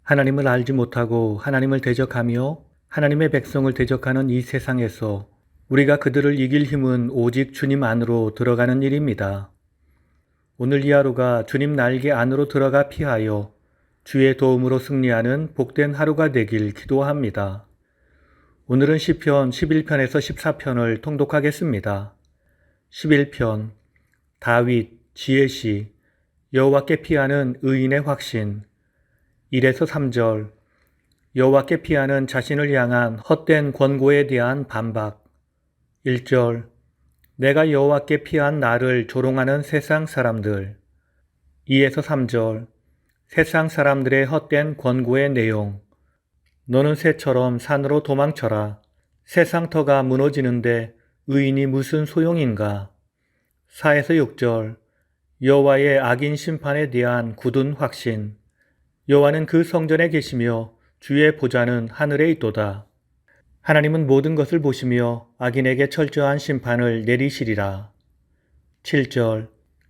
하나님을 알지 못하고 하나님을 대적하며 하나님의 백성을 대적하는 이 세상에서 우리가 그들을 이길 힘은 오직 주님 안으로 들어가는 일입니다. 오늘 이 하루가 주님 날개 안으로 들어가 피하여 주의 도움으로 승리하는 복된 하루가 되길 기도합니다. 오늘은 시편 11편에서 14편을 통독하겠습니다. 11편 다윗 지혜시 여호와께 피하는 의인의 확신 1에서 3절 여호와께 피하는 자신을 향한 헛된 권고에 대한 반박 1절 내가 여호와께 피한 나를 조롱하는 세상 사람들 2에서 3절 세상 사람들의 헛된 권고의 내용 너는 새처럼 산으로 도망쳐라. 세상 터가 무너지는데 의인이 무슨 소용인가. 4에서 6절 여호와의 악인 심판에 대한 굳은 확신 여호와는 그 성전에 계시며 주의 보좌는 하늘에 있도다. 하나님은 모든 것을 보시며 악인에게 철저한 심판을 내리시리라. 7절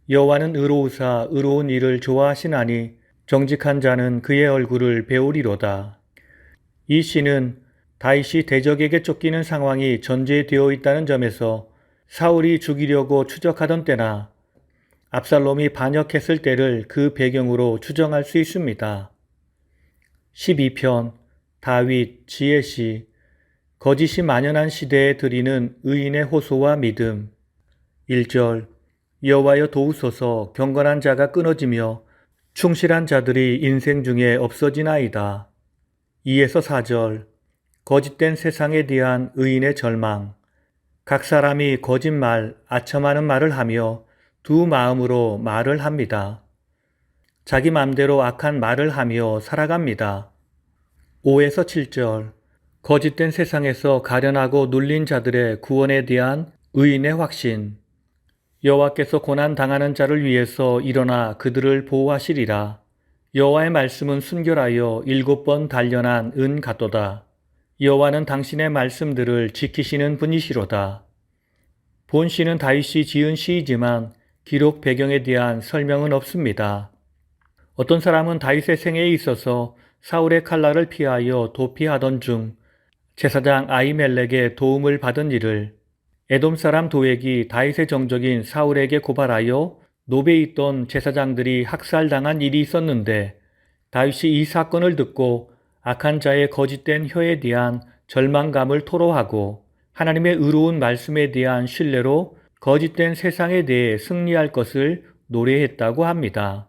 여호와는 의로우사 의로운 일을 좋아하시나니 정직한 자는 그의 얼굴을 배우리로다. 이 시는 다윗이 대적에게 쫓기는 상황이 전제되어 있다는 점에서 사울이 죽이려고 추적하던 때나 압살롬이 반역했을 때를 그 배경으로 추정할 수 있습니다. 12편 다윗 지혜시 거짓이 만연한 시대에 드리는 의인의 호소와 믿음 1절 여호와여 도우소서 경건한 자가 끊어지며 충실한 자들이 인생 중에 없어지나이다. 2에서 4절 거짓된 세상에 대한 의인의 절망 각 사람이 거짓말, 아첨하는 말을 하며 두 마음으로 말을 합니다. 자기 맘대로 악한 말을 하며 살아갑니다. 5에서 7절 거짓된 세상에서 가련하고 눌린 자들의 구원에 대한 의인의 확신 여호와께서 고난당하는 자를 위해서 일어나 그들을 보호하시리라. 여호와의 말씀은 순결하여 7번 단련한 은 같도다. 여호와는 당신의 말씀들을 지키시는 분이시로다. 본 시는 다윗이 지은 시이지만 기록 배경에 대한 설명은 없습니다. 어떤 사람은 다윗의 생애에 있어서 사울의 칼날을 피하여 도피하던 중 제사장 아히멜렉의 도움을 받은 일을 에돔 사람 도액이 다윗의 정적인 사울에게 고발하여 노베에 있던 제사장들이 학살당한 일이 있었는데 다윗이 이 사건을 듣고 악한 자의 거짓된 혀에 대한 절망감을 토로하고 하나님의 의로운 말씀에 대한 신뢰로 거짓된 세상에 대해 승리할 것을 노래했다고 합니다.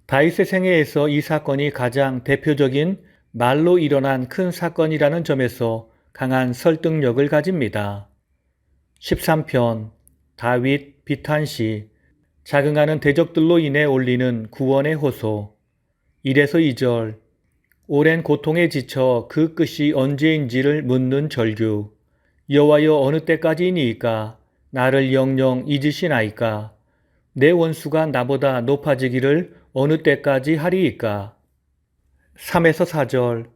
다윗의 생애에서 이 사건이 가장 대표적인 말로 일어난 큰 사건이라는 점에서 강한 설득력을 가집니다. 13편 다윗 비탄시 자긍하는 대적들로 인해 올리는 구원의 호소 1에서 2절 오랜 고통에 지쳐 그 끝이 언제인지를 묻는 절규 여호와여 어느 때까지이니이까 나를 영영 잊으시나이까 내 원수가 나보다 높아지기를 어느 때까지 하리이까 3에서 4절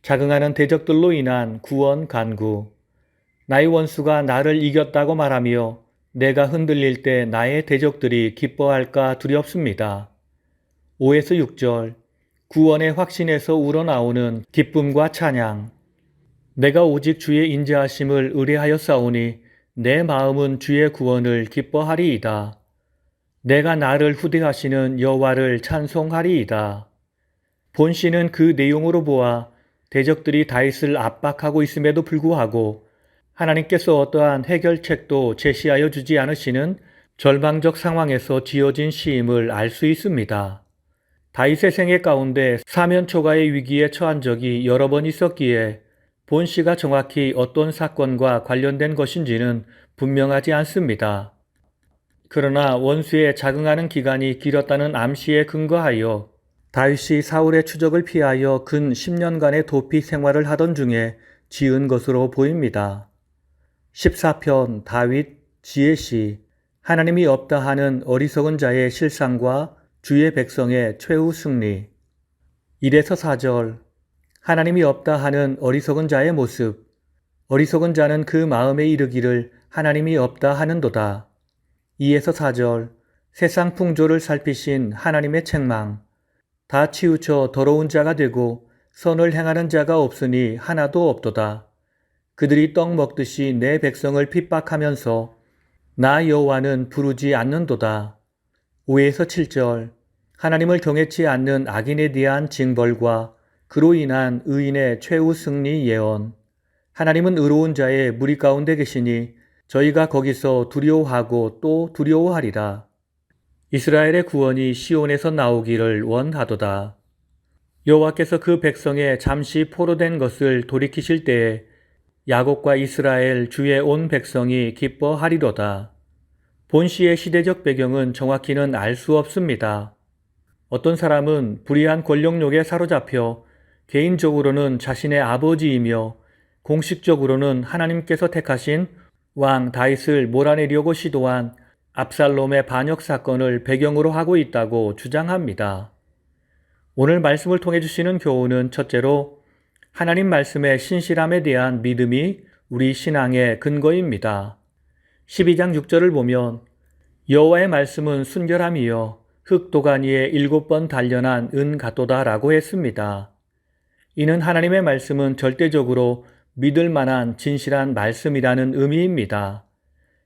자긍하는 대적들로 인한 구원 간구 나의 원수가 나를 이겼다고 말하며 내가 흔들릴 때 나의 대적들이 기뻐할까 두렵습니다. 5에서 6절 구원의 확신에서 우러나오는 기쁨과 찬양 내가 오직 주의 인자하심을 의뢰하였사오니 내 마음은 주의 구원을 기뻐하리이다. 내가 나를 후대하시는 여호와를 찬송하리이다. 본시는 그 내용으로 보아 대적들이 다윗을 압박하고 있음에도 불구하고 하나님께서 어떠한 해결책도 제시하여 주지 않으시는 절망적 상황에서 지어진 시임을 알 수 있습니다. 다윗의 생애 가운데 사면초가의 위기에 처한 적이 여러 번 있었기에 본 시가 정확히 어떤 사건과 관련된 것인지는 분명하지 않습니다. 그러나 원수에 자긍하는 기간이 길었다는 암시에 근거하여 다윗이 사울의 추적을 피하여 근 10년간의 도피 생활을 하던 중에 지은 것으로 보입니다. 14편 다윗 지혜시 하나님이 없다 하는 어리석은 자의 실상과 주의 백성의 최후 승리 1에서 4절 하나님이 없다 하는 어리석은 자의 모습 어리석은 자는 그 마음에 이르기를 하나님이 없다 하는도다. 2에서 4절 세상 풍조를 살피신 하나님의 책망 다 치우쳐 더러운 자가 되고 선을 행하는 자가 없으니 하나도 없도다. 그들이 떡 먹듯이 내 백성을 핍박하면서 나 여호와는 부르지 않는도다. 5에서 7절. 하나님을 경외치 않는 악인에 대한 징벌과 그로 인한 의인의 최후 승리 예언. 하나님은 의로운 자의 무리 가운데 계시니 저희가 거기서 두려워하고 또 두려워하리라. 이스라엘의 구원이 시온에서 나오기를 원하도다. 여호와께서 그 백성의 잠시 포로된 것을 돌이키실 때에 야곱과 이스라엘 주의 온 백성이 기뻐하리로다. 본시의 시대적 배경은 정확히는 알 수 없습니다. 어떤 사람은 불의한 권력욕에 사로잡혀 개인적으로는 자신의 아버지이며 공식적으로는 하나님께서 택하신 왕 다윗을 몰아내려고 시도한 압살롬의 반역 사건을 배경으로 하고 있다고 주장합니다. 오늘 말씀을 통해 주시는 교훈은 첫째로 하나님 말씀의 신실함에 대한 믿음이 우리 신앙의 근거입니다. 12장 6절을 보면 여호와의 말씀은 순결함이여 흙도가니에 7번 단련한 은 같도다 라고 했습니다. 이는 하나님의 말씀은 절대적으로 믿을 만한 진실한 말씀이라는 의미입니다.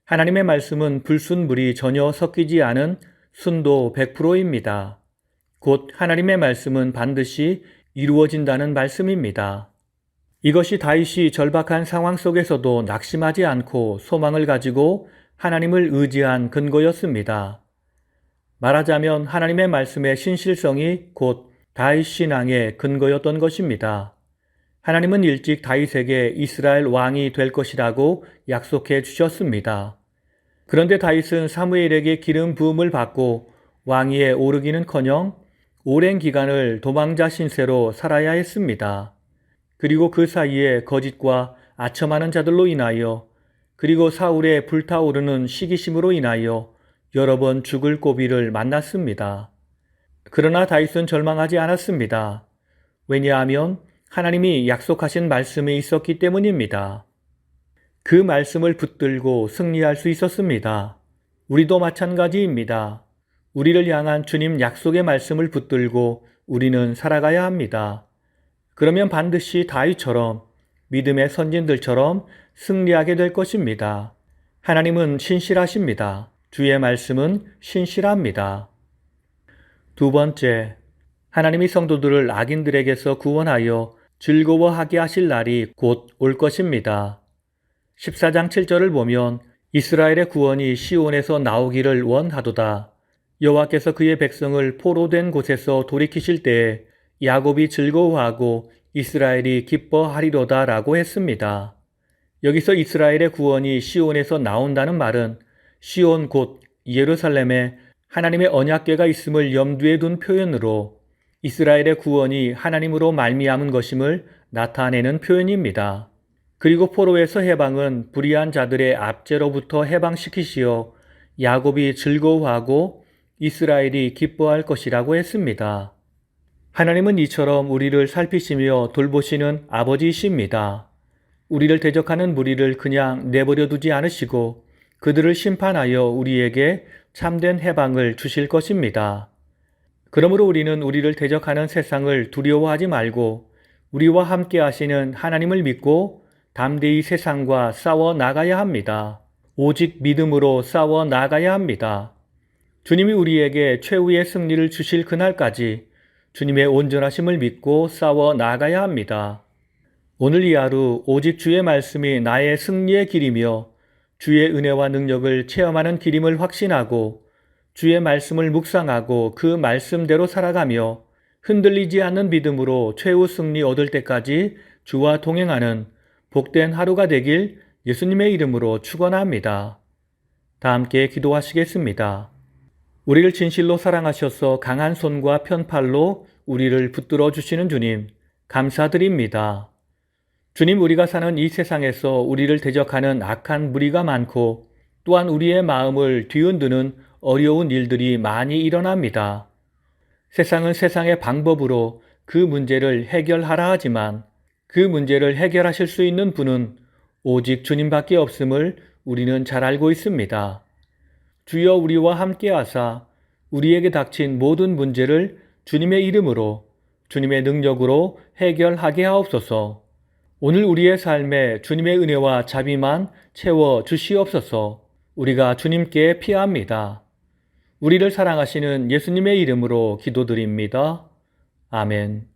하나님의 말씀은 불순물이 전혀 섞이지 않은 순도 100%입니다. 곧 하나님의 말씀은 반드시 이루어진다는 말씀입니다. 이것이 다윗이 절박한 상황 속에서도 낙심하지 않고 소망을 가지고 하나님을 의지한 근거였습니다. 말하자면 하나님의 말씀의 신실성이 곧 다윗 신앙의 근거였던 것입니다. 하나님은 일찍 다윗에게 이스라엘 왕이 될 것이라고 약속해 주셨습니다. 그런데 다윗은 사무엘에게 기름 부음을 받고 왕위에 오르기는커녕 오랜 기간을 도망자 신세로 살아야 했습니다. 그리고 그 사이에 거짓과 아첨하는 자들로 인하여 그리고 사울의 불타오르는 시기심으로 인하여 여러 번 죽을 고비를 만났습니다. 그러나 다윗은 절망하지 않았습니다. 왜냐하면 하나님이 약속하신 말씀이 있었기 때문입니다. 그 말씀을 붙들고 승리할 수 있었습니다. 우리도 마찬가지입니다. 우리를 향한 주님 약속의 말씀을 붙들고 우리는 살아가야 합니다. 그러면 반드시 다윗처럼 믿음의 선진들처럼 승리하게 될 것입니다. 하나님은 신실하십니다. 주의 말씀은 신실합니다. 두 번째, 하나님이 성도들을 악인들에게서 구원하여 즐거워하게 하실 날이 곧 올 것입니다. 14장 7절을 보면 이스라엘의 구원이 시온에서 나오기를 원하도다. 여호와께서 그의 백성을 포로된 곳에서 돌이키실 때에 야곱이 즐거워하고 이스라엘이 기뻐하리로다 라고 했습니다. 여기서 이스라엘의 구원이 시온에서 나온다는 말은 시온 곧 예루살렘에 하나님의 언약궤가 있음을 염두에 둔 표현으로 이스라엘의 구원이 하나님으로 말미암은 것임을 나타내는 표현입니다. 그리고 포로에서 해방은 불의한 자들의 압제로부터 해방시키시어 야곱이 즐거워하고 이스라엘이 기뻐할 것이라고 했습니다. 하나님은 이처럼 우리를 살피시며 돌보시는 아버지이십니다. 우리를 대적하는 무리를 그냥 내버려 두지 않으시고 그들을 심판하여 우리에게 참된 해방을 주실 것입니다. 그러므로 우리는 우리를 대적하는 세상을 두려워하지 말고 우리와 함께 하시는 하나님을 믿고 담대히 세상과 싸워 나가야 합니다. 오직 믿음으로 싸워 나가야 합니다. 주님이 우리에게 최후의 승리를 주실 그날까지 주님의 온전하심을 믿고 싸워 나가야 합니다. 오늘 이 하루 오직 주의 말씀이 나의 승리의 길이며 주의 은혜와 능력을 체험하는 길임을 확신하고 주의 말씀을 묵상하고 그 말씀대로 살아가며 흔들리지 않는 믿음으로 최후 승리 얻을 때까지 주와 동행하는 복된 하루가 되길 예수님의 이름으로 축원합니다. 다 함께 기도하시겠습니다. 우리를 진실로 사랑하셔서 강한 손과 편팔로 우리를 붙들어 주시는 주님, 감사드립니다. 주님, 우리가 사는 이 세상에서 우리를 대적하는 악한 무리가 많고 또한 우리의 마음을 뒤흔드는 어려운 일들이 많이 일어납니다. 세상은 세상의 방법으로 그 문제를 해결하라 하지만 그 문제를 해결하실 수 있는 분은 오직 주님밖에 없음을 우리는 잘 알고 있습니다. 주여 우리와 함께 하사 우리에게 닥친 모든 문제를 주님의 이름으로, 주님의 능력으로 해결하게 하옵소서. 오늘 우리의 삶에 주님의 은혜와 자비만 채워 주시옵소서. 우리가 주님께 피합니다. 우리를 사랑하시는 예수님의 이름으로 기도드립니다. 아멘.